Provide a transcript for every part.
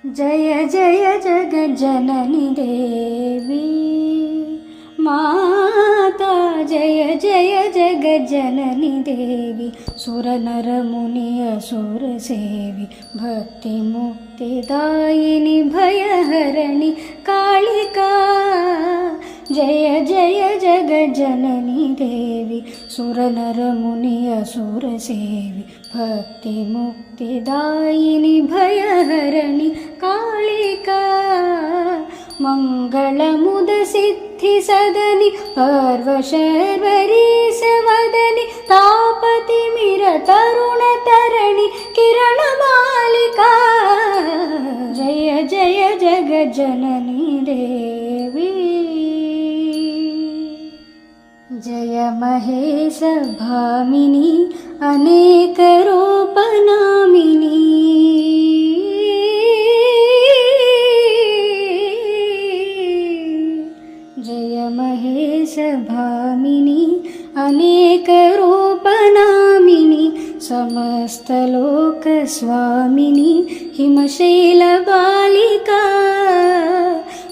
जय जय जगज्जननी देवी माता, जय जय जगज्जननी देवी, सुरनर मुनि असुर सेवी, भक्ति मुक्तिदायिनी भयहरणि कालिका। जय जय जगज्जननी देवी, सुरनर मुनि असुर सेवी, भक्ति मुक्तिदायिनी भयहरणि कालिका। मंगलमुद सिद्धि सदनि पर्वशर्वरी सवदनि, तापतिमिर तरुण तरणि किरण मालिका। जय जय जगज्जननी देवी, जय महेश भामिनी अनेक रूप नामिनी। जय महेश भामिनी अनेक रूप नामिनी, समस्त लोक स्वामिनी हिमशैल बालिका।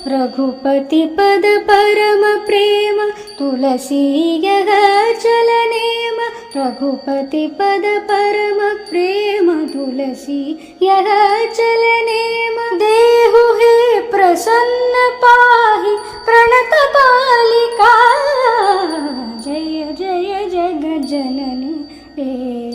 रघुपति पद परम प्रेम तुलसी यः चलनेम, रघुपति पद परम प्रेम तुलसी यः चलनेम। देहु हे प्रसन्न पाहि प्रणत बालिका। जय जय जगज्जननी देवी।